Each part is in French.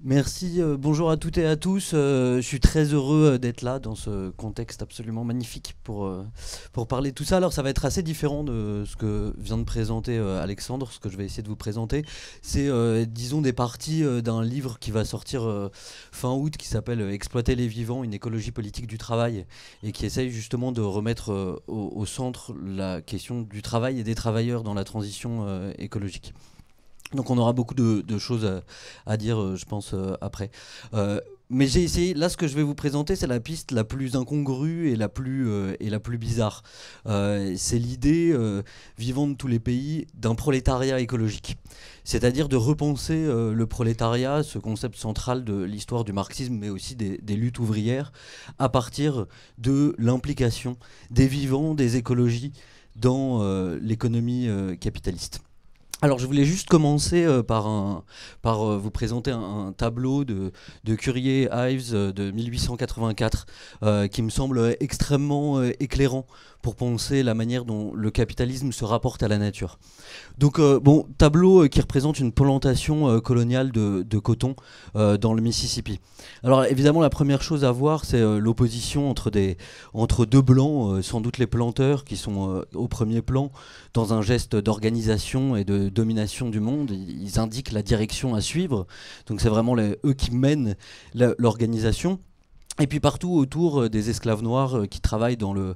Merci, bonjour à toutes et à tous. Je suis très heureux d'être là dans ce contexte absolument magnifique pour parler de tout ça. Alors ça va être assez différent de ce que vient de présenter Alexandre. Ce que je vais essayer de vous présenter, c'est disons des parties d'un livre qui va sortir fin août qui s'appelle Exploiter les vivants, une écologie politique du travail, et qui essaye justement de remettre au centre la question du travail et des travailleurs dans la transition écologique. Donc on aura beaucoup de choses à dire, je pense, après. Mais j'ai essayé, là ce que je vais vous présenter, c'est la piste la plus incongrue et la plus bizarre. C'est l'idée, vivant de tous les pays, d'un prolétariat écologique. C'est-à-dire de repenser le prolétariat, ce concept central de l'histoire du marxisme, mais aussi des luttes ouvrières, à partir de l'implication des vivants, des écologies, dans l'économie capitaliste. Alors je voulais juste commencer par vous présenter un tableau de Curie-Ives de 1884 qui me semble extrêmement éclairant pour penser la manière dont le capitalisme se rapporte à la nature. Donc bon, tableau qui représente une plantation coloniale de coton dans le Mississippi. Alors évidemment la première chose à voir c'est l'opposition entre deux blancs, sans doute les planteurs qui sont au premier plan dans un geste d'organisation et de domination du monde. Ils indiquent la direction à suivre, donc c'est vraiment eux qui mènent l'organisation. Et puis partout autour des esclaves noirs qui travaillent dans le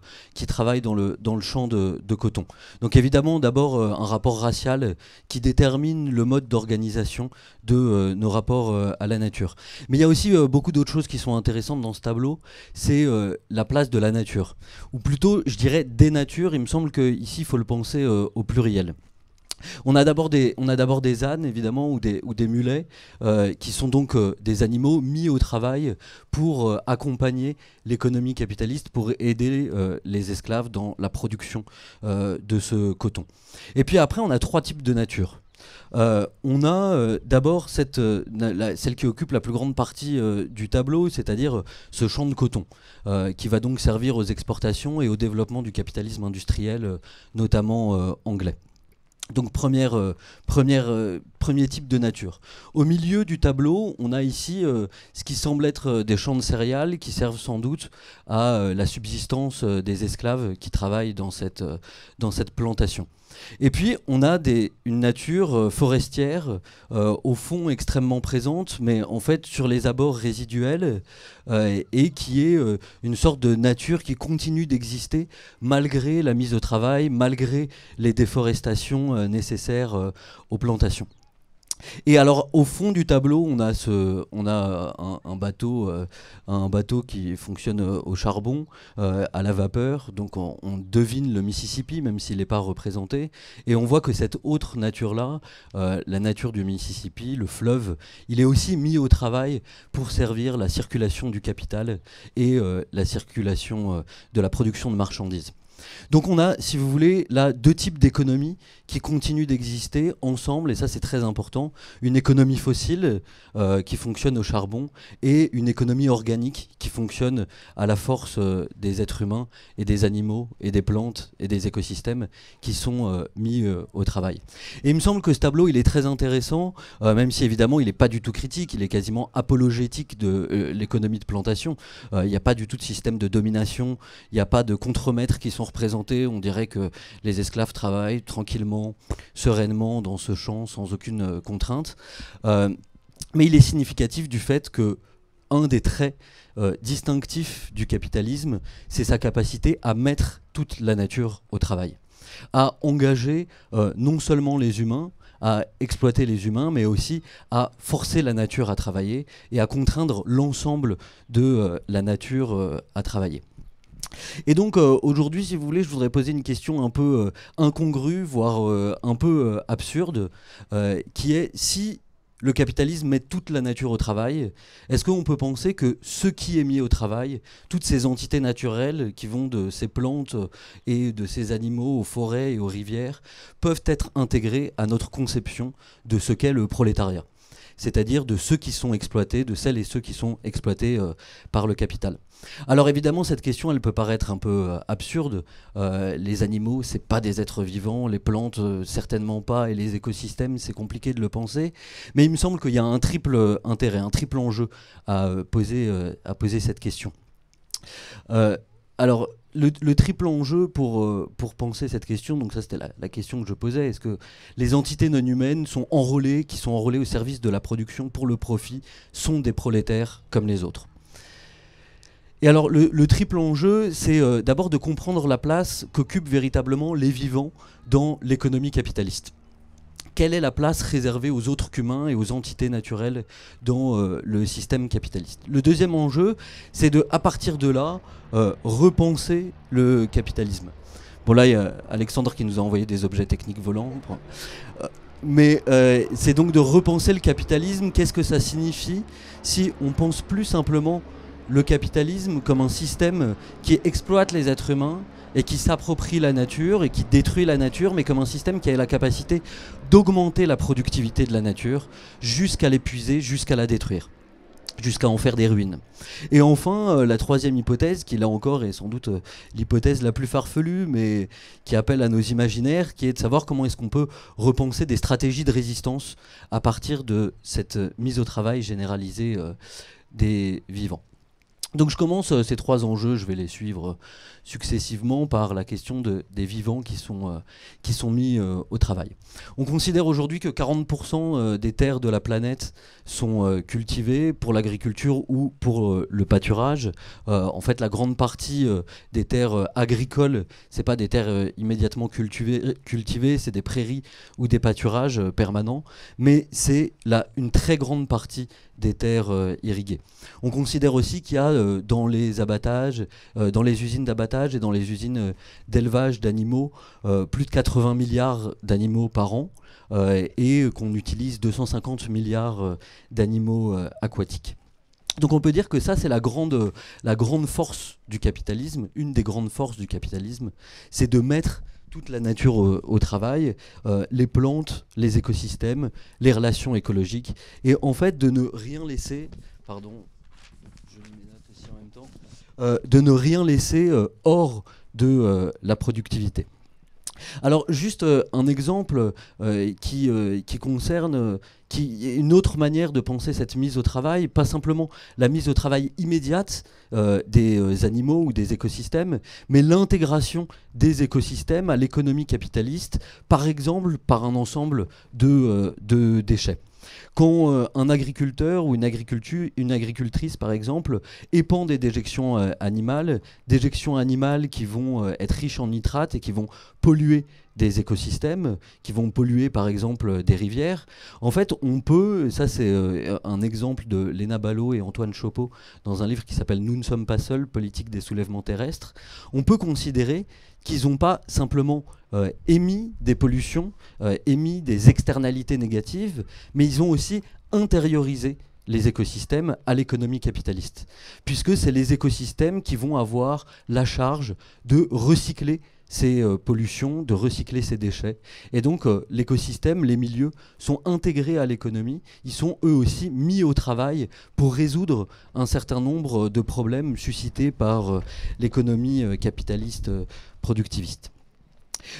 champ de coton. Donc évidemment d'abord un rapport racial qui détermine le mode d'organisation de nos rapports à la nature. Mais il y a aussi beaucoup d'autres choses qui sont intéressantes dans ce tableau. C'est la place de la nature. Ou plutôt je dirais des natures. Il me semble qu'ici il faut le penser au pluriel. On a d'abord des ânes, évidemment, ou des mulets, qui sont donc des animaux mis au travail pour accompagner l'économie capitaliste, pour aider les esclaves dans la production de ce coton. Et puis après, on a trois types de nature. On a d'abord celle qui occupe la plus grande partie du tableau, c'est-à-dire ce champ de coton, qui va donc servir aux exportations et au développement du capitalisme industriel, notamment anglais. Donc premier type de nature. Au milieu du tableau, on a ici ce qui semble être des champs de céréales qui servent sans doute à la subsistance des esclaves qui travaillent dans cette plantation. Et puis on a une nature forestière au fond extrêmement présente, mais en fait sur les abords résiduels, et qui est une sorte de nature qui continue d'exister malgré la mise au travail, malgré les déforestations nécessaires aux plantations. Et alors au fond du tableau, on a un bateau qui fonctionne au charbon, à la vapeur. Donc on devine le Mississippi, même s'il n'est pas représenté. Et on voit que cette autre nature-là, la nature du Mississippi, le fleuve, il est aussi mis au travail pour servir la circulation du capital et la circulation de la production de marchandises. Donc on a, si vous voulez, là deux types d'économies qui continuent d'exister ensemble, et ça c'est très important, une économie fossile qui fonctionne au charbon et une économie organique qui fonctionne à la force des êtres humains et des animaux et des plantes et des écosystèmes qui sont mis au travail. Et il me semble que ce tableau il est très intéressant, même si évidemment il n'est pas du tout critique, il est quasiment apologétique de l'économie de plantation. Il n'y a pas du tout de système de domination, il n'y a pas de contremaîtres qui sont représentés, on dirait que les esclaves travaillent tranquillement, sereinement dans ce champ sans aucune contrainte. Mais il est significatif du fait que un des traits distinctifs du capitalisme, c'est sa capacité à mettre toute la nature au travail, à engager non seulement les humains, à exploiter les humains, mais aussi à forcer la nature à travailler et à contraindre l'ensemble de la nature à travailler. Et donc aujourd'hui, si vous voulez, je voudrais poser une question un peu incongrue, voire un peu absurde, qui est si le capitalisme met toute la nature au travail, est-ce qu'on peut penser que ce qui est mis au travail, toutes ces entités naturelles qui vont de ces plantes et de ces animaux aux forêts et aux rivières, peuvent être intégrées à notre conception de ce qu'est le prolétariat ? c'est-à-dire de ceux qui sont exploités, de celles et ceux qui sont exploités par le capital. Alors évidemment, cette question, elle peut paraître un peu absurde. Les animaux, c'est pas des êtres vivants, les plantes, certainement pas, et les écosystèmes, c'est compliqué de le penser. Mais il me semble qu'il y a un triple intérêt, un triple enjeu à poser cette question. Alors, le triple enjeu pour penser cette question, donc ça c'était la question que je posais, est-ce que les entités non humaines qui sont enrôlées au service de la production pour le profit, sont des prolétaires comme les autres? Et alors le triple enjeu, c'est d'abord de comprendre la place qu'occupent véritablement les vivants dans l'économie capitaliste. Quelle est la place réservée aux autres qu'humains et aux entités naturelles dans le système capitaliste? Le deuxième enjeu, c'est à partir de là, repenser le capitalisme. Bon là, il y a Alexandre qui nous a envoyé des objets techniques volants. Mais c'est donc de repenser le capitalisme. Qu'est-ce que ça signifie si on pense plus simplement le capitalisme comme un système qui exploite les êtres humains et qui s'approprie la nature et qui détruit la nature, mais comme un système qui a la capacité d'augmenter la productivité de la nature jusqu'à l'épuiser, jusqu'à la détruire, jusqu'à en faire des ruines. Et enfin, la troisième hypothèse, qui là encore est sans doute l'hypothèse la plus farfelue, mais qui appelle à nos imaginaires, qui est de savoir comment est-ce qu'on peut repenser des stratégies de résistance à partir de cette mise au travail généralisée des vivants. Donc je commence ces trois enjeux, je vais les suivre successivement par la question des vivants qui sont mis au travail. On considère aujourd'hui que 40% des terres de la planète sont cultivées pour l'agriculture ou pour le pâturage. En fait, la grande partie des terres agricoles, c'est pas des terres immédiatement cultivées, c'est des prairies ou des pâturages permanents, mais c'est une très grande partie des terres irriguées. On considère aussi qu'il y a dans les abattages, dans les usines d'abattage et dans les usines d'élevage d'animaux, plus de 80 milliards d'animaux par an et qu'on utilise 250 milliards d'animaux aquatiques. Donc on peut dire que ça c'est la grande force du capitalisme, une des grandes forces du capitalisme, c'est de mettre toute la nature au travail, les plantes, les écosystèmes, les relations écologiques, et en fait de ne rien laisser, pardon, je mets mes notes aussi en même temps, de ne rien laisser hors de la productivité. Alors juste un exemple qui concerne une autre manière de penser cette mise au travail, pas simplement la mise au travail immédiate des animaux ou des écosystèmes, mais l'intégration des écosystèmes à l'économie capitaliste, par exemple par un ensemble de déchets. Quand un agriculteur ou une agricultrice, par exemple, épand des déjections animales qui vont être riches en nitrates et qui vont polluer des écosystèmes, qui vont polluer par exemple des rivières, en fait on peut, ça c'est un exemple de Léna Ballot et Antoine Chopeau dans un livre qui s'appelle Nous ne sommes pas seuls, politique des soulèvements terrestres, on peut considérer qu'ils n'ont pas simplement émis des pollutions, émis des externalités négatives, mais ils ont aussi intériorisé les écosystèmes à l'économie capitaliste, puisque c'est les écosystèmes qui vont avoir la charge de recycler ces pollutions, de recycler ces déchets. Et donc l'écosystème, les milieux sont intégrés à l'économie, ils sont eux aussi mis au travail pour résoudre un certain nombre de problèmes suscités par l'économie capitaliste productiviste.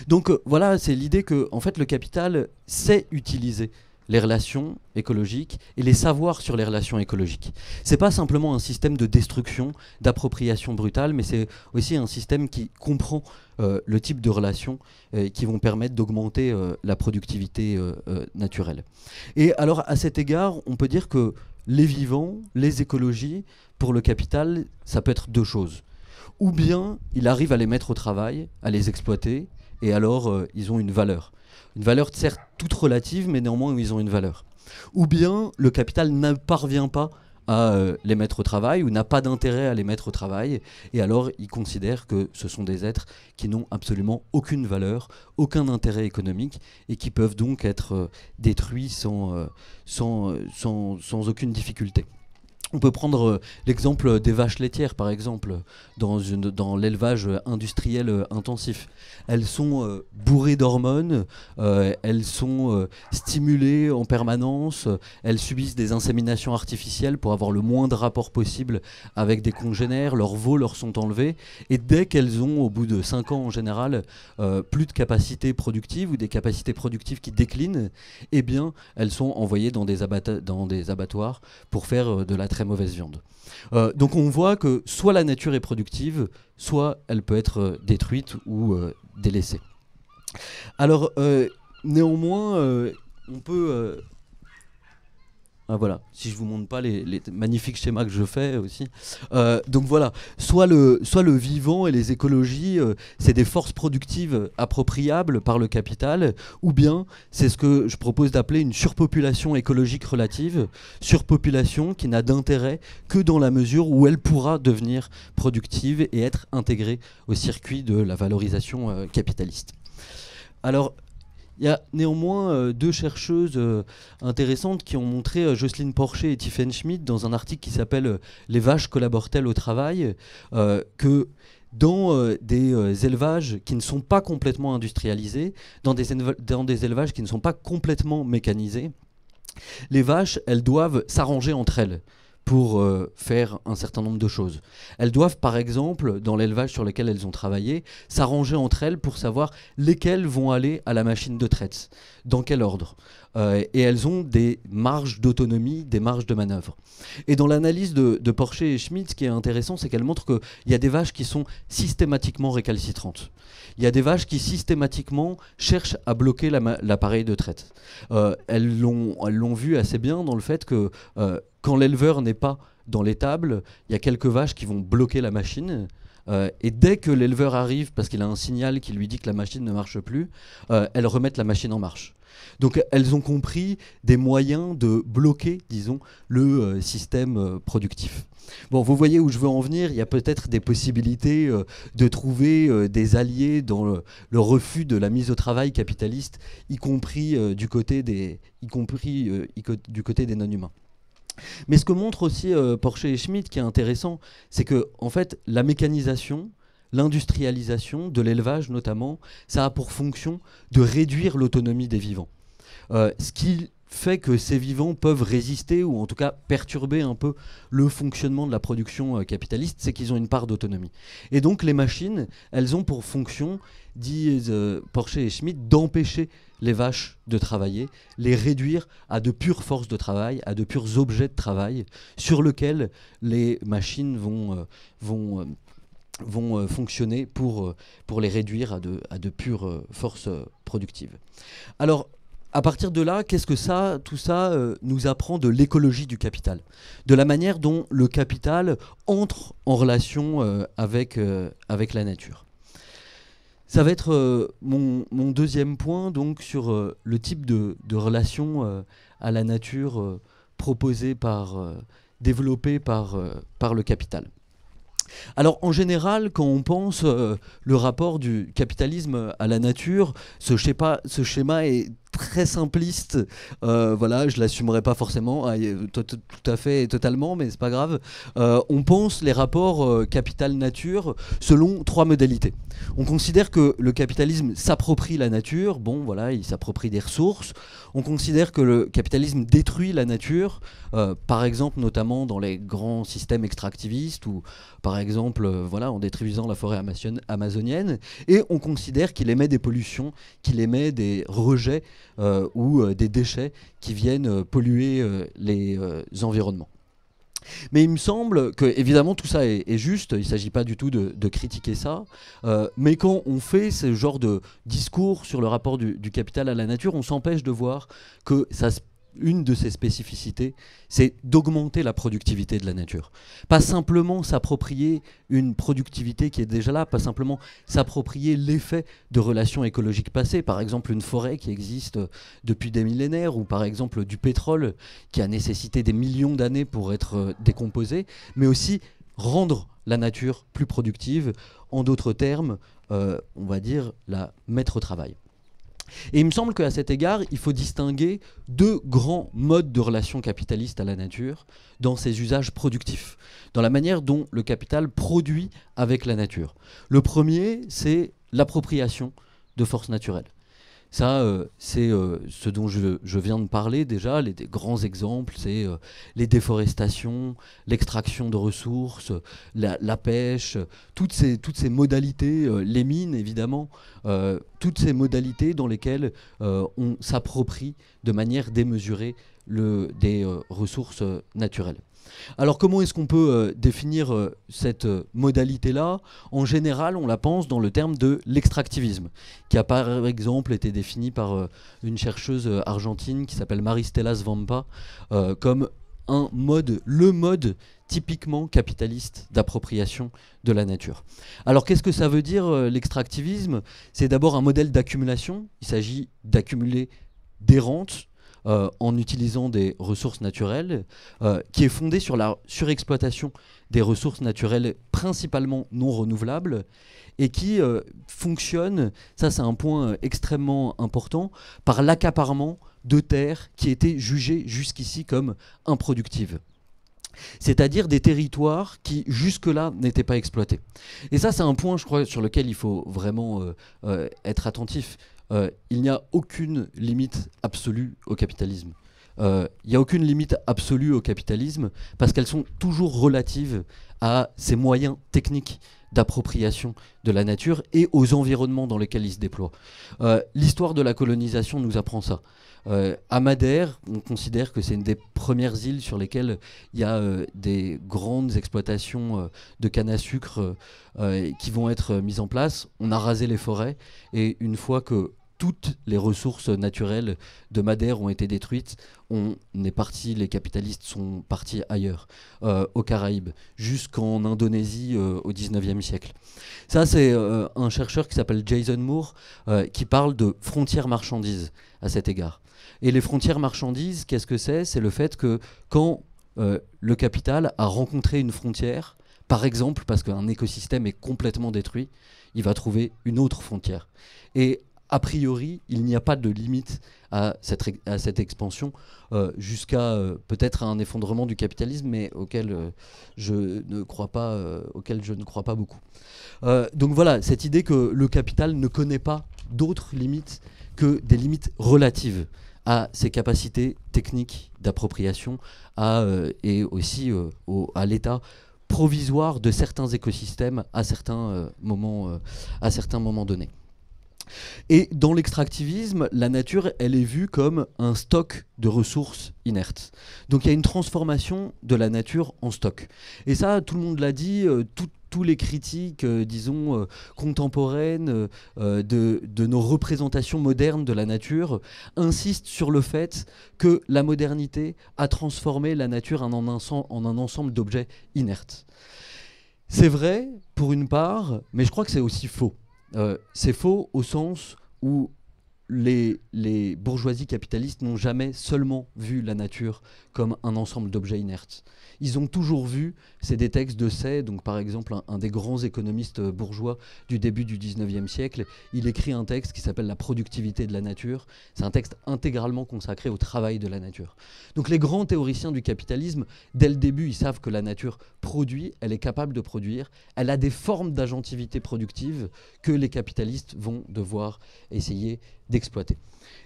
Donc voilà, c'est l'idée que en fait, le capital sait utiliser les relations écologiques et les savoirs sur les relations écologiques. C'est pas simplement un système de destruction, d'appropriation brutale, mais c'est aussi un système qui comprend le type de relations qui vont permettre d'augmenter la productivité naturelle. Et alors à cet égard, on peut dire que les vivants, les écologies, pour le capital, ça peut être deux choses. Ou bien il arrive à les mettre au travail, à les exploiter, et alors ils ont une valeur. Une valeur certes toute relative, mais néanmoins ils ont une valeur. Ou bien le capital ne parvient pas à les mettre au travail, ou n'a pas d'intérêt à les mettre au travail, et alors il considère que ce sont des êtres qui n'ont absolument aucune valeur, aucun intérêt économique, et qui peuvent donc être détruits sans aucune difficulté. On peut prendre l'exemple des vaches laitières, par exemple, dans l'élevage industriel intensif. Elles sont bourrées d'hormones, elles sont stimulées en permanence, elles subissent des inséminations artificielles pour avoir le moins de rapports possible avec des congénères, leurs veaux leur sont enlevés, et dès qu'elles ont, au bout de 5 ans en général, plus de capacités productives ou des capacités productives qui déclinent, eh bien, elles sont envoyées dans des abattoirs pour faire de la très mauvaise viande. Donc on voit que soit la nature est productive, soit elle peut être détruite ou délaissée. Alors néanmoins, on peut... Ah, voilà, si je vous montre pas les magnifiques schémas que je fais aussi. Donc voilà, soit le vivant et les écologies, c'est des forces productives appropriables par le capital, ou bien c'est ce que je propose d'appeler une surpopulation écologique relative, surpopulation qui n'a d'intérêt que dans la mesure où elle pourra devenir productive et être intégrée au circuit de la valorisation capitaliste. Alors, il y a néanmoins deux chercheuses intéressantes qui ont montré, Jocelyne Porcher et Tiffen Schmidt, dans un article qui s'appelle Les vaches collaborent-elles au travail, que dans des élevages qui ne sont pas complètement industrialisés, dans des élevages qui ne sont pas complètement mécanisés, les vaches, elles doivent s'arranger entre elles pour faire un certain nombre de choses. Elles doivent, par exemple, dans l'élevage sur lequel elles ont travaillé, s'arranger entre elles pour savoir lesquelles vont aller à la machine de traite, dans quel ordre. Et elles ont des marges d'autonomie, des marges de manœuvre. Et dans l'analyse de Porcher et Schmidt, ce qui est intéressant, c'est qu'elle montre qu'il y a des vaches qui sont systématiquement récalcitrantes. Il y a des vaches qui systématiquement cherchent à bloquer l'appareil de traite. Elles l'ont vu assez bien dans le fait que quand l'éleveur n'est pas dans l'étable, il y a quelques vaches qui vont bloquer la machine. Et dès que l'éleveur arrive, parce qu'il a un signal qui lui dit que la machine ne marche plus, elles remettent la machine en marche. Donc elles ont compris des moyens de bloquer, disons, le système productif. Bon, vous voyez où je veux en venir. Il y a peut-être des possibilités de trouver des alliés dans le refus de la mise au travail capitaliste, y compris du côté des non-humains. Mais ce que montre aussi Porcher et Schmidt, qui est intéressant, c'est que en fait, la mécanisation, l'industrialisation de l'élevage notamment, ça a pour fonction de réduire l'autonomie des vivants. Ce qui fait que ces vivants peuvent résister ou en tout cas perturber un peu le fonctionnement de la production capitaliste, c'est qu'ils ont une part d'autonomie. Et donc les machines, elles ont pour fonction, disent Porcher et Schmidt, d'empêcher les vaches de travailler, les réduire à de pures forces de travail, à de purs objets de travail sur lesquels les machines vont fonctionner pour les réduire à de pures forces productives. Alors, à partir de là, qu'est-ce que tout ça nous apprend de l'écologie du capital, de la manière dont le capital entre en relation avec la nature. Ça va être mon deuxième point donc, sur le type de relation à la nature développée par le capital. Alors en général, quand on pense le rapport du capitalisme à la nature, ce schéma est très simpliste, voilà, je l'assumerai pas forcément, tout à fait et totalement, mais c'est pas grave. On pense les rapports capital-nature selon 3 modalités. On considère que le capitalisme s'approprie la nature, bon voilà, il s'approprie des ressources. On considère que le capitalisme détruit la nature, par exemple notamment dans les grands systèmes extractivistes ou par exemple voilà, en détruisant la forêt amazonienne. Et on considère qu'il émet des pollutions, qu'il émet des rejets ou des déchets qui viennent polluer les environnements. Mais il me semble que, évidemment, tout ça est juste, il ne s'agit pas du tout de critiquer ça, mais quand on fait ce genre de discours sur le rapport du capital à la nature, on s'empêche de voir que une de ses spécificités, c'est d'augmenter la productivité de la nature. Pas simplement s'approprier une productivité qui est déjà là, pas simplement s'approprier l'effet de relations écologiques passées, par exemple une forêt qui existe depuis des millénaires, ou par exemple du pétrole qui a nécessité des millions d'années pour être décomposé, mais aussi rendre la nature plus productive, en d'autres termes, on va dire la mettre au travail. Et il me semble qu'à cet égard, il faut distinguer deux grands modes de relation capitaliste à la nature dans ses usages productifs, dans la manière dont le capital produit avec la nature. Le premier, c'est l'appropriation de forces naturelles. Ça, c'est ce dont je viens de parler déjà. Des grands exemples, c'est les déforestations, l'extraction de ressources, la pêche, toutes ces modalités, les mines évidemment, toutes ces modalités dans lesquelles on s'approprie de manière démesurée des ressources naturelles. Alors comment est-ce qu'on peut définir cette modalité-là? En général, on la pense dans le terme de l'extractivisme, qui a par exemple été défini par une chercheuse argentine qui s'appelle Maristela Svampa comme le mode typiquement capitaliste d'appropriation de la nature. Alors qu'est-ce que ça veut dire l'extractivisme? C'est d'abord un modèle d'accumulation. Il s'agit d'accumuler des rentes en utilisant des ressources naturelles, qui est fondée sur la surexploitation des ressources naturelles principalement non renouvelables, et qui fonctionne, ça c'est un point extrêmement important, par l'accaparement de terres qui étaient jugées jusqu'ici comme improductives. C'est-à-dire des territoires qui jusque-là n'étaient pas exploités. Et ça c'est un point, je crois, sur lequel il faut vraiment être attentif. Il n'y a aucune limite absolue au capitalisme. Il n'y a aucune limite absolue au capitalisme parce qu'elles sont toujours relatives à ses moyens techniques d'appropriation de la nature et aux environnements dans lesquels il se déploie. L'histoire de la colonisation nous apprend ça. À Madère, on considère que c'est une des premières îles sur lesquelles il y a des grandes exploitations de canne à sucre qui vont être mises en place. On a rasé les forêts et une fois que toutes les ressources naturelles de Madère ont été détruites, les capitalistes sont partis ailleurs, aux Caraïbes, jusqu'en Indonésie au 19e siècle. Ça, c'est un chercheur qui s'appelle Jason Moore qui parle de frontières marchandises à cet égard. Et les frontières marchandises, qu'est-ce que c'est? C'est le fait que quand le capital a rencontré une frontière, par exemple parce qu'un écosystème est complètement détruit, il va trouver une autre frontière. Et a priori, il n'y a pas de limite à cette expansion jusqu'à peut-être un effondrement du capitalisme, mais auquel je ne crois pas beaucoup. Donc voilà, cette idée que le capital ne connaît pas d'autres limites que des limites relatives à ses capacités techniques d'appropriation et aussi à l'état provisoire de certains écosystèmes à certains moments donnés. Et dans l'extractivisme, la nature, elle est vue comme un stock de ressources inertes. Donc il y a une transformation de la nature en stock. Et ça, tout le monde l'a dit, tous les critiques, disons, contemporaines de nos représentations modernes de la nature insistent sur le fait que la modernité a transformé la nature en un ensemble d'objets inertes. C'est vrai, pour une part, mais je crois que c'est aussi faux. C'est faux au sens où les bourgeoisies capitalistes n'ont jamais seulement vu la nature comme un ensemble d'objets inertes. Ils ont toujours vu, c'est des textes de Say, donc par exemple un des grands économistes bourgeois du début du 19e siècle, il écrit un texte qui s'appelle La productivité de la nature. C'est un texte intégralement consacré au travail de la nature. Donc les grands théoriciens du capitalisme, dès le début, ils savent que la nature produit, elle est capable de produire, elle a des formes d'agentivité productive que les capitalistes vont devoir essayer d'exploiter.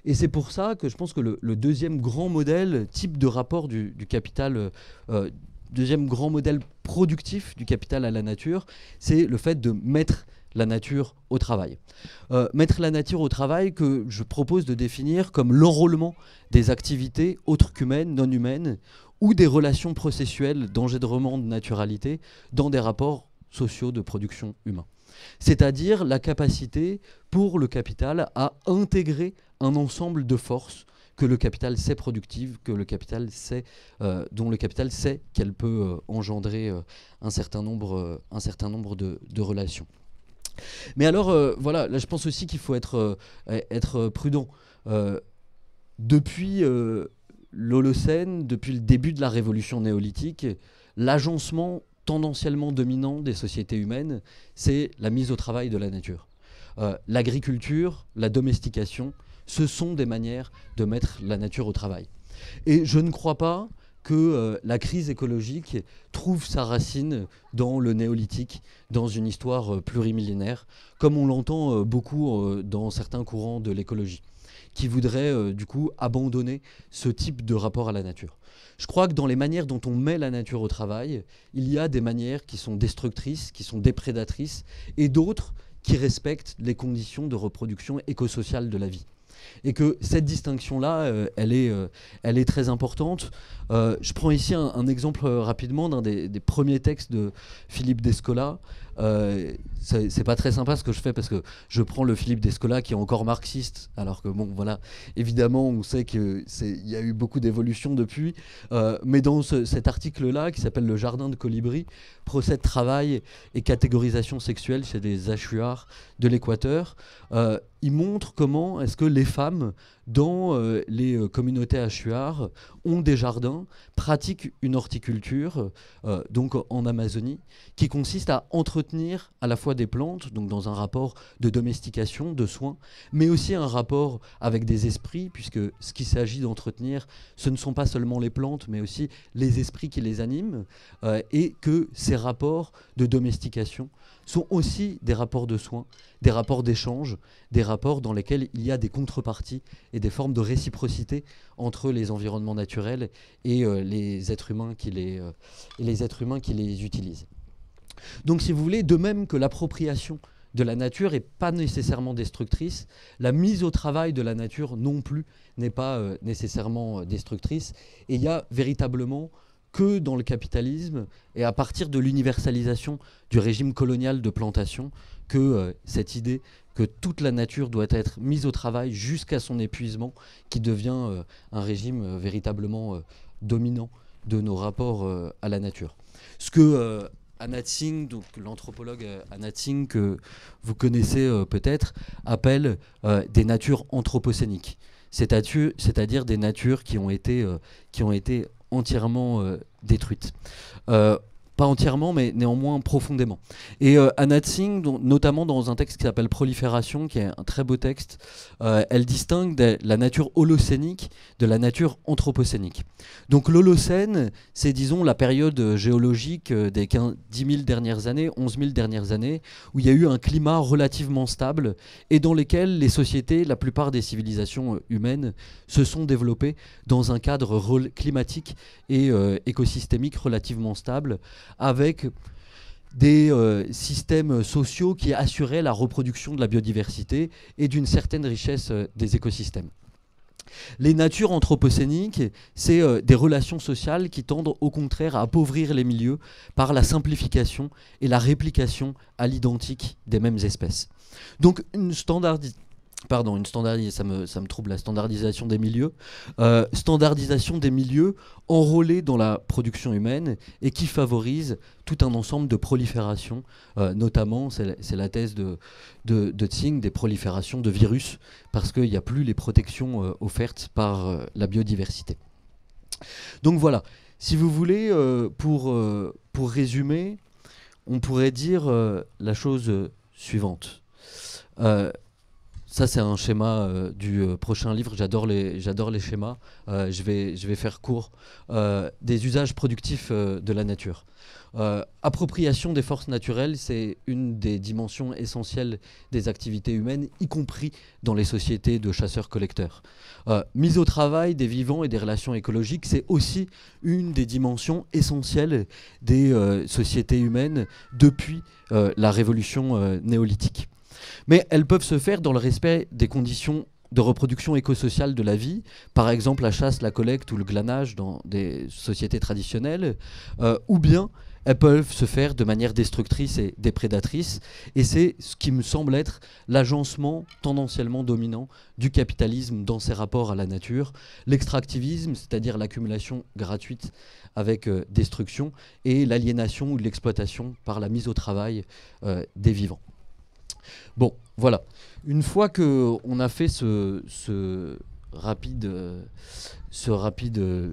Et c'est pour ça que je pense que le deuxième grand modèle, type de rapport du capital, deuxième grand modèle productif du capital à la nature, c'est le fait de mettre la nature au travail. Mettre la nature au travail que je propose de définir comme l'enrôlement des activités autres qu'humaines, non humaines, ou des relations processuelles d'engendrement de naturalité dans des rapports sociaux de production humains. C'est-à-dire la capacité pour le capital à intégrer un ensemble de forces que le capital sait productives, que le capital sait, dont le capital sait qu'elle peut engendrer un certain nombre de relations. Mais alors, voilà, là je pense aussi qu'il faut être prudent. Depuis l'Holocène, depuis le début de la révolution néolithique, l'agencement tendanciellement dominant des sociétés humaines, c'est la mise au travail de la nature. L'agriculture, la domestication ce sont des manières de mettre la nature au travail. Et je ne crois pas que la crise écologique trouve sa racine dans le néolithique, dans une histoire plurimillénaire, comme on l'entend beaucoup dans certains courants de l'écologie, qui voudraient du coup abandonner ce type de rapport à la nature. Je crois que dans les manières dont on met la nature au travail, il y a des manières qui sont destructrices, qui sont déprédatrices, et d'autres qui respectent les conditions de reproduction écosociale de la vie. Et que cette distinction-là, elle est très importante. Je prends ici un exemple rapidement d'un des premiers textes de Philippe Descola. C'est pas très sympa ce que je fais parce que je prends le Philippe Descola qui est encore marxiste, alors que bon voilà, évidemment on sait qu'il y a eu beaucoup d'évolutions depuis, mais dans cet article-là qui s'appelle Le Jardin de Colibri, procès de travail et catégorisation sexuelle chez les Achuards de l'Équateur, il montre comment est-ce que les femmes dans les communautés Achuards ont des jardins, pratiquent une horticulture, donc en Amazonie, qui consiste à entretenir à la fois des plantes, donc dans un rapport de domestication, de soins, mais aussi un rapport avec des esprits, puisque ce qu'il s'agit d'entretenir, ce ne sont pas seulement les plantes, mais aussi les esprits qui les animent, et que ces rapports de domestication sont aussi des rapports de soins, des rapports d'échange, des rapports dans lesquels il y a des contreparties et des formes de réciprocité entre les environnements naturels et les êtres humains qui les utilisent. Donc si vous voulez, de même que l'appropriation de la nature n'est pas nécessairement destructrice, la mise au travail de la nature non plus n'est pas nécessairement destructrice, et il y a véritablement que dans le capitalisme et à partir de l'universalisation du régime colonial de plantation que cette idée que toute la nature doit être mise au travail jusqu'à son épuisement, qui devient un régime véritablement dominant de nos rapports à la nature. Ce que Anna Tsing, donc l'anthropologue Anna Tsing, que vous connaissez peut-être, appelle des natures anthropocéniques, c'est-à-dire des natures qui ont été entièrement détruites. Pas entièrement, mais néanmoins profondément. Et Anna Tsing, notamment dans un texte qui s'appelle Prolifération, qui est un très beau texte, elle distingue la nature holocénique de la nature anthropocénique. Donc l'Holocène, c'est disons la période géologique des 10 000 dernières années, 11 000 dernières années, où il y a eu un climat relativement stable et dans lesquels les sociétés, la plupart des civilisations humaines, se sont développées dans un cadre climatique et écosystémique relativement stable, avec des systèmes sociaux qui assuraient la reproduction de la biodiversité et d'une certaine richesse des écosystèmes. Les natures anthropocéniques, c'est des relations sociales qui tendent au contraire à appauvrir les milieux par la simplification et la réplication à l'identique des mêmes espèces. Donc une standardisation, ça me trouble, la standardisation des milieux. Standardisation des milieux enrôlés dans la production humaine et qui favorise tout un ensemble de proliférations, notamment, c'est la thèse de Tsing, des proliférations de virus, parce qu'il n'y a plus les protections offertes par la biodiversité. Donc voilà, si vous voulez, pour résumer, on pourrait dire la chose suivante. Ça, c'est un schéma du prochain livre. J'adore les schémas. Je vais faire court. Des usages productifs de la nature. Appropriation des forces naturelles, c'est une des dimensions essentielles des activités humaines, y compris dans les sociétés de chasseurs-collecteurs. Mise au travail des vivants et des relations écologiques, c'est aussi une des dimensions essentielles des sociétés humaines depuis la révolution néolithique. Mais elles peuvent se faire dans le respect des conditions de reproduction écosociale de la vie, par exemple la chasse, la collecte ou le glanage dans des sociétés traditionnelles, ou bien elles peuvent se faire de manière destructrice et déprédatrice, et c'est ce qui me semble être l'agencement tendanciellement dominant du capitalisme dans ses rapports à la nature, l'extractivisme, c'est-à-dire l'accumulation gratuite avec destruction, et l'aliénation ou l'exploitation par la mise au travail des vivants. Bon, voilà. Une fois qu'on a fait ce rapide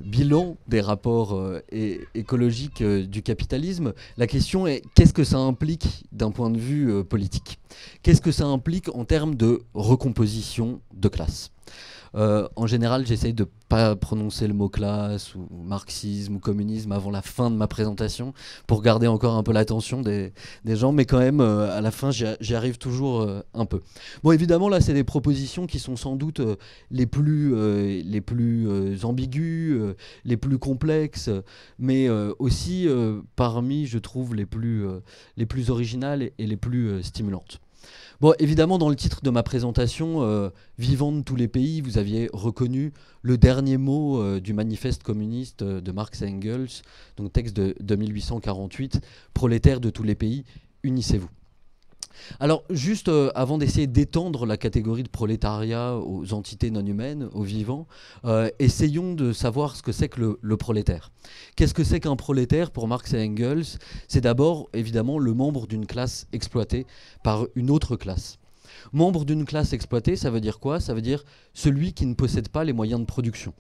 bilan des rapports écologiques du capitalisme, la question est qu'est-ce que ça implique d'un point de vue politique ? Qu'est-ce que ça implique en termes de recomposition de classe ? En général, j'essaye de pas prononcer le mot classe ou marxisme ou communisme avant la fin de ma présentation pour garder encore un peu l'attention des gens, mais quand même, à la fin, j'y arrive toujours un peu. Bon, évidemment, là, c'est des propositions qui sont sans doute les plus ambiguës, les plus complexes, mais aussi parmi, je trouve, les plus originales et les plus stimulantes. Bon, évidemment, dans le titre de ma présentation, Vivant de tous les pays, vous aviez reconnu le dernier mot du manifeste communiste de Marx et Engels, donc texte de 1848, prolétaires de tous les pays, unissez-vous. Alors, juste avant d'essayer d'étendre la catégorie de prolétariat aux entités non humaines, aux vivants, essayons de savoir ce que c'est que le prolétaire. Qu'est-ce que c'est qu'un prolétaire pour Marx et Engels? C'est d'abord, évidemment, le membre d'une classe exploitée par une autre classe. Membre d'une classe exploitée, ça veut dire quoi? Ça veut dire celui qui ne possède pas les moyens de production.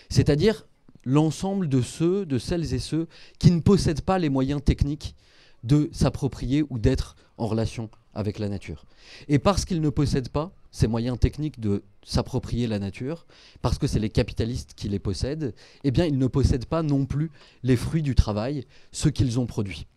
C'est-à-dire l'ensemble de celles et ceux qui ne possèdent pas les moyens techniques de s'approprier ou d'être en relation avec la nature. Et parce qu'ils ne possèdent pas ces moyens techniques de s'approprier la nature, parce que c'est les capitalistes qui les possèdent, eh bien ils ne possèdent pas non plus les fruits du travail, ce qu'ils ont produit.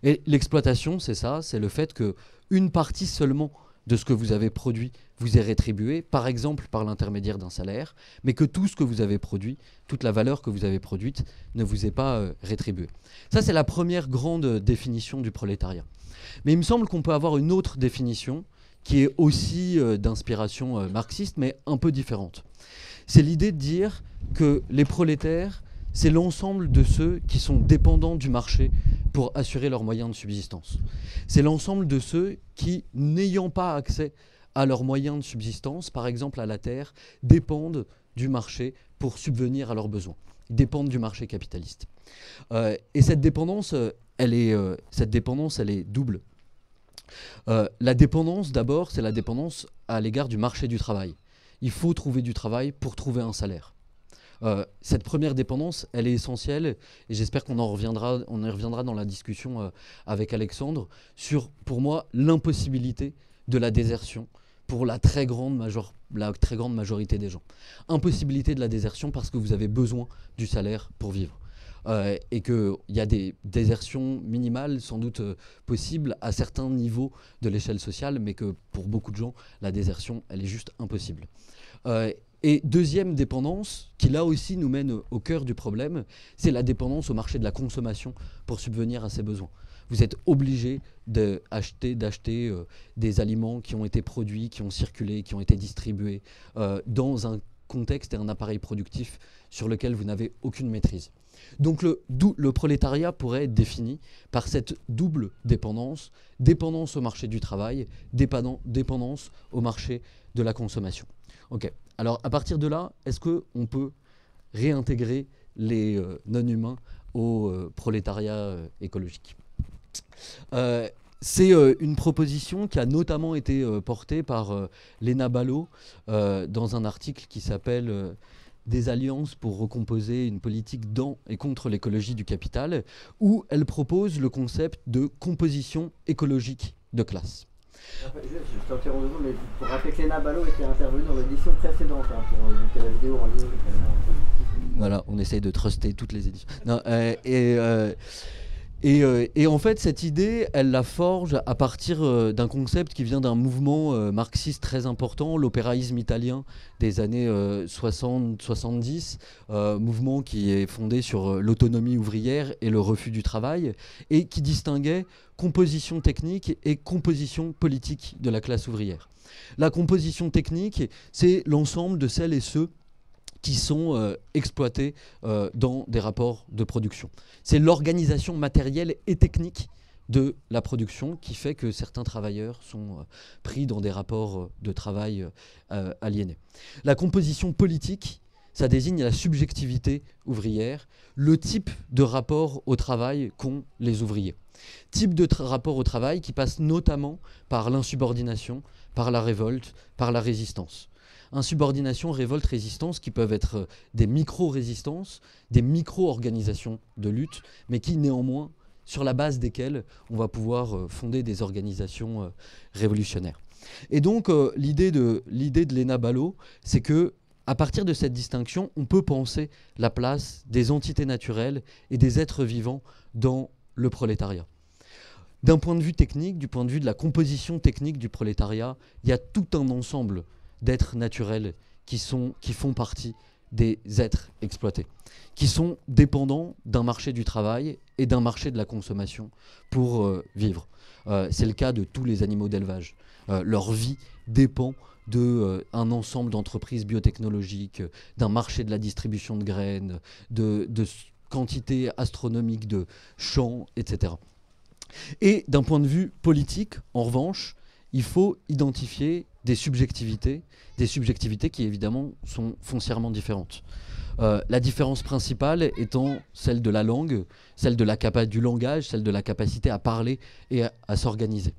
Et l'exploitation, c'est ça, c'est le fait qu'une partie seulement de ce que vous avez produit vous est rétribué, par exemple par l'intermédiaire d'un salaire, mais que tout ce que vous avez produit, toute la valeur que vous avez produite, ne vous est pas rétribuée. Ça, c'est la première grande définition du prolétariat. Mais il me semble qu'on peut avoir une autre définition qui est aussi d'inspiration marxiste, mais un peu différente. C'est l'idée de dire que les prolétaires, c'est l'ensemble de ceux qui sont dépendants du marché pour assurer leurs moyens de subsistance. C'est l'ensemble de ceux qui, n'ayant pas accès à leurs moyens de subsistance, par exemple à la terre, dépendent du marché pour subvenir à leurs besoins. Ils dépendent du marché capitaliste. Et cette dépendance, elle est double. La dépendance, d'abord, c'est la dépendance à l'égard du marché du travail. Il faut trouver du travail pour trouver un salaire. Cette première dépendance, elle est essentielle, et j'espère qu'on y reviendra dans la discussion avec Alexandre, sur, pour moi, l'impossibilité de la désertion pour la très grande majorité des gens. Impossibilité de la désertion parce que vous avez besoin du salaire pour vivre. Et qu'il y a des désertions minimales sans doute possibles à certains niveaux de l'échelle sociale, mais que pour beaucoup de gens, la désertion, elle est juste impossible. Et deuxième dépendance, qui là aussi nous mène au cœur du problème, c'est la dépendance au marché de la consommation pour subvenir à ses besoins. Vous êtes obligé d'acheter des aliments qui ont été produits, qui ont circulé, qui ont été distribués dans un contexte et un appareil productif sur lequel vous n'avez aucune maîtrise. Donc le prolétariat pourrait être défini par cette double dépendance, dépendance au marché du travail, dépendance au marché de la consommation. Ok. Alors à partir de là, est-ce qu'on peut réintégrer les non-humains au prolétariat écologique? C'est une proposition qui a notamment été portée par Léna Balot dans un article qui s'appelle Des alliances pour recomposer une politique dans et contre l'écologie du capital, où elle propose le concept de composition écologique de classe. Je t'interromps, mais pour rappeler que Léna Balot était intervenue dans l'édition précédente, hein, pour la vidéo en ligne. Voilà, on essaye de truster toutes les éditions. Non, et en fait, cette idée, elle la forge à partir d'un concept qui vient d'un mouvement marxiste très important, l'opéraïsme italien des années 60-70, mouvement qui est fondé sur l'autonomie ouvrière et le refus du travail, et qui distinguait composition technique et composition politique de la classe ouvrière. La composition technique, c'est l'ensemble de celles et ceux qui sont exploités dans des rapports de production. C'est l'organisation matérielle et technique de la production qui fait que certains travailleurs sont pris dans des rapports de travail aliénés. La composition politique, ça désigne la subjectivité ouvrière, le type de rapport au travail qu'ont les ouvriers. Type de rapport au travail qui passe notamment par l'insubordination, par la révolte, par la résistance. Insubordination, révolte, résistance, qui peuvent être des micro-résistances, des micro-organisations de lutte, mais qui néanmoins, sur la base desquelles on va pouvoir fonder des organisations révolutionnaires. Et donc l'idée de Léna Balot, c'est que à partir de cette distinction, on peut penser la place des entités naturelles et des êtres vivants dans le prolétariat. D'un point de vue technique, du point de vue de la composition technique du prolétariat, il y a tout un ensemble d'êtres naturels qui font partie des êtres exploités, qui sont dépendants d'un marché du travail et d'un marché de la consommation pour vivre. C'est le cas de tous les animaux d'élevage. Leur vie dépend d'un ensemble d'entreprises biotechnologiques, d'un marché de la distribution de graines, de quantités astronomiques de champs, etc. Et d'un point de vue politique, en revanche, il faut identifier des subjectivités qui évidemment sont foncièrement différentes. La différence principale étant celle de la langue, celle du langage, celle de la capacité à parler et à s'organiser.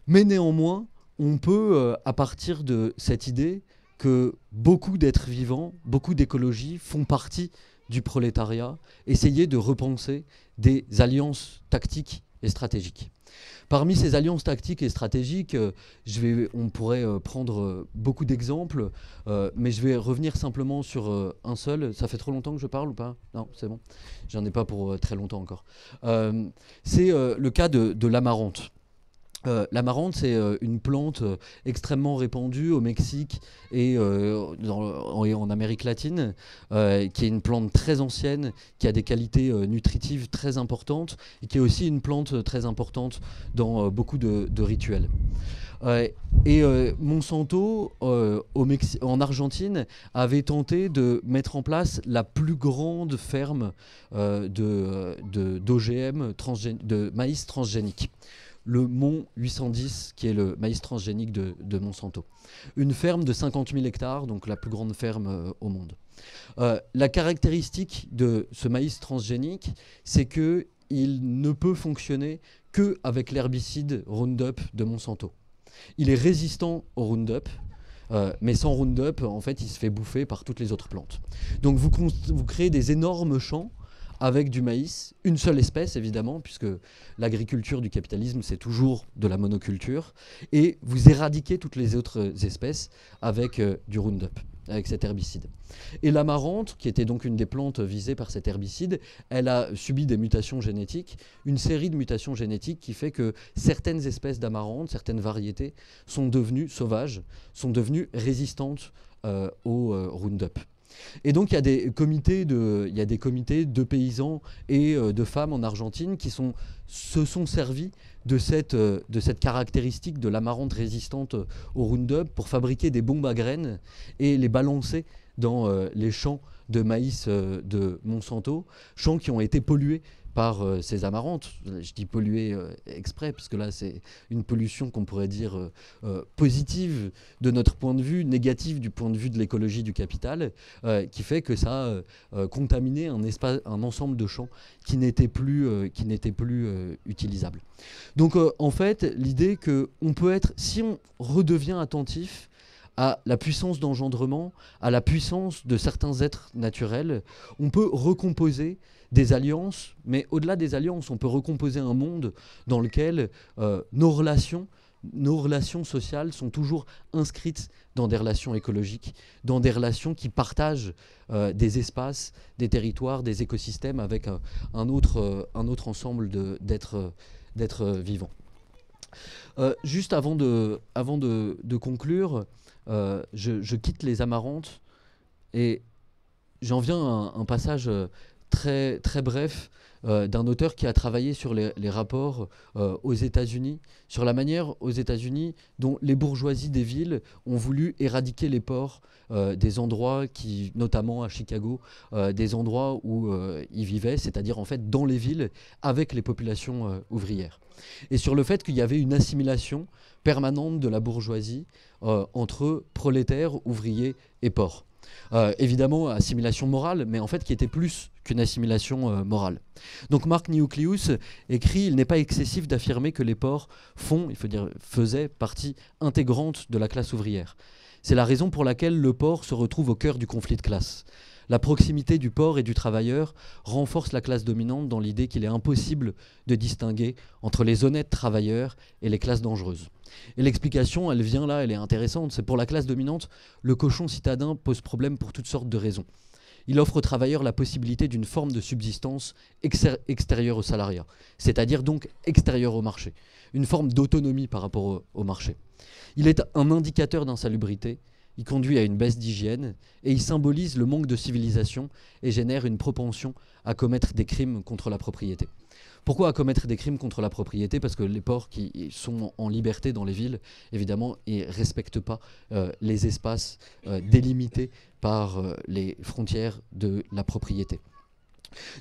Mais néanmoins, on peut, à partir de cette idée que beaucoup d'êtres vivants, beaucoup d'écologies font partie du prolétariat, essayer de repenser des alliances tactiques et stratégiques. Parmi ces alliances tactiques et stratégiques, on pourrait prendre beaucoup d'exemples, mais je vais revenir simplement sur un seul. Ça fait trop longtemps que je parle ou pas? Non, c'est bon. J'en ai pas pour très longtemps encore. C'est le cas de l'amarante. L'amarante, c'est une plante extrêmement répandue au Mexique et en Amérique latine, qui est une plante très ancienne, qui a des qualités nutritives très importantes et qui est aussi une plante très importante dans beaucoup de rituels. Monsanto, en Argentine, avait tenté de mettre en place la plus grande ferme d'OGM, de maïs transgénique. Le Mont 810, qui est le maïs transgénique de Monsanto. Une ferme de 50 000 hectares, donc la plus grande ferme au monde. La caractéristique de ce maïs transgénique, c'est qu'il ne peut fonctionner qu'avec l'herbicide Roundup de Monsanto. Il est résistant au Roundup, mais sans Roundup, en fait, il se fait bouffer par toutes les autres plantes. Donc vous créez des énormes champs avec du maïs, une seule espèce évidemment, puisque l'agriculture du capitalisme c'est toujours de la monoculture, et vous éradiquez toutes les autres espèces avec du Roundup, avec cet herbicide. Et l'amarante, qui était donc une des plantes visées par cet herbicide, elle a subi des mutations génétiques, une série de mutations génétiques qui fait que certaines espèces d'amarante, certaines variétés sont devenues sauvages, sont devenues résistantes au Roundup. Et donc il y a des comités de paysans et de femmes en Argentine qui se sont servis de cette caractéristique de l'amarante résistante au Roundup pour fabriquer des bombes à graines et les balancer dans les champs de maïs de Monsanto, champs qui ont été pollués par ces amarantes. Je dis pollués exprès, parce que là c'est une pollution qu'on pourrait dire positive de notre point de vue, négative du point de vue de l'écologie du capital, qui fait que ça a contaminé un ensemble de champs qui n'étaient plus utilisables. Donc en fait, l'idée qu'on peut être, si on redevient attentif à la puissance d'engendrement, à la puissance de certains êtres naturels, on peut recomposer des alliances, mais au-delà des alliances, on peut recomposer un monde dans lequel nos relations sociales sont toujours inscrites dans des relations écologiques, dans des relations qui partagent des espaces, des territoires, des écosystèmes avec un autre ensemble d'êtres vivants. Juste avant de conclure, je quitte les amarantes et j'en viens à un passage très, très bref d'un auteur qui a travaillé sur les rapports aux États-Unis, sur la manière aux États-Unis dont les bourgeoisies des villes ont voulu éradiquer les ports des endroits notamment à Chicago, des endroits où ils vivaient, c'est-à-dire en fait dans les villes avec les populations ouvrières. Et sur le fait qu'il y avait une assimilation permanente de la bourgeoisie entre prolétaires, ouvriers et porcs. Évidemment, assimilation morale, mais en fait qui était plus qu'une assimilation morale. Donc Mark Niucleus écrit « Il n'est pas excessif d'affirmer que les porcs faisaient partie intégrante de la classe ouvrière. C'est la raison pour laquelle le porc se retrouve au cœur du conflit de classe. La proximité du port et du travailleur renforce la classe dominante dans l'idée qu'il est impossible de distinguer entre les honnêtes travailleurs et les classes dangereuses. Et l'explication, elle vient là, elle est intéressante. C'est pour la classe dominante, le cochon citadin pose problème pour toutes sortes de raisons. Il offre aux travailleurs la possibilité d'une forme de subsistance extérieure au salariat, c'est-à-dire donc extérieure au marché, une forme d'autonomie par rapport au marché. Il est un indicateur d'insalubrité, il conduit à une baisse d'hygiène et il symbolise le manque de civilisation et génère une propension à commettre des crimes contre la propriété. Pourquoi à commettre des crimes contre la propriété? Parce que les porcs qui sont en liberté dans les villes, évidemment, ils ne respectent pas les espaces délimités par les frontières de la propriété.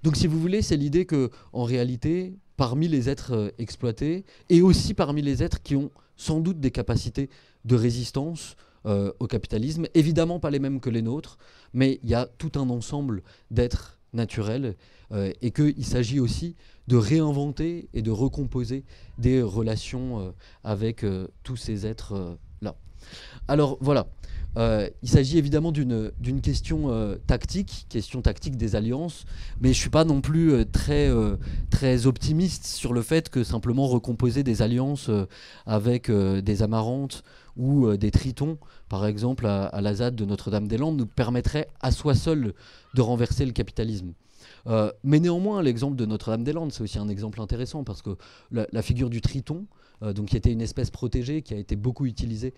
Donc si vous voulez, c'est l'idée qu'en réalité, parmi les êtres exploités, et aussi parmi les êtres qui ont sans doute des capacités de résistance au capitalisme, évidemment pas les mêmes que les nôtres, mais il y a tout un ensemble d'êtres naturels et qu'il s'agit aussi de réinventer et de recomposer des relations avec tous ces êtres-là. Alors voilà, il s'agit évidemment d'une question tactique des alliances, mais je ne suis pas non plus très optimiste sur le fait que simplement recomposer des alliances avec des amarantes ou des tritons, par exemple à la ZAD de Notre-Dame-des-Landes, nous permettrait à soi seul de renverser le capitalisme. Mais néanmoins, l'exemple de Notre-Dame-des-Landes, c'est aussi un exemple intéressant parce que la figure du triton, donc qui était une espèce protégée, qui a été beaucoup utilisée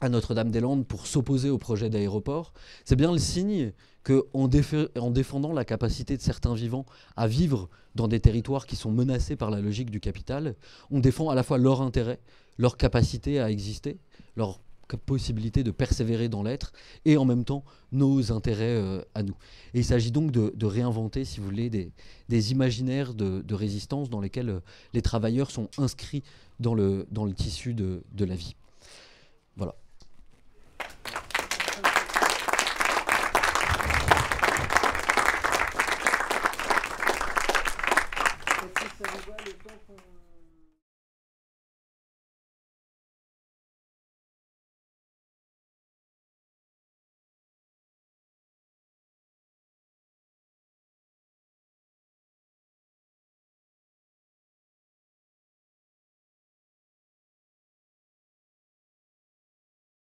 à Notre-Dame-des-Landes pour s'opposer au projet d'aéroport, c'est bien le signe qu'en défendant la capacité de certains vivants à vivre dans des territoires qui sont menacés par la logique du capital, on défend à la fois leur intérêt, leur capacité à exister, leur possibilité de persévérer dans l'être, et en même temps nos intérêts à nous. Et il s'agit donc de réinventer, si vous voulez, des imaginaires de résistance dans lesquels les travailleurs sont inscrits dans le tissu de la vie. Voilà.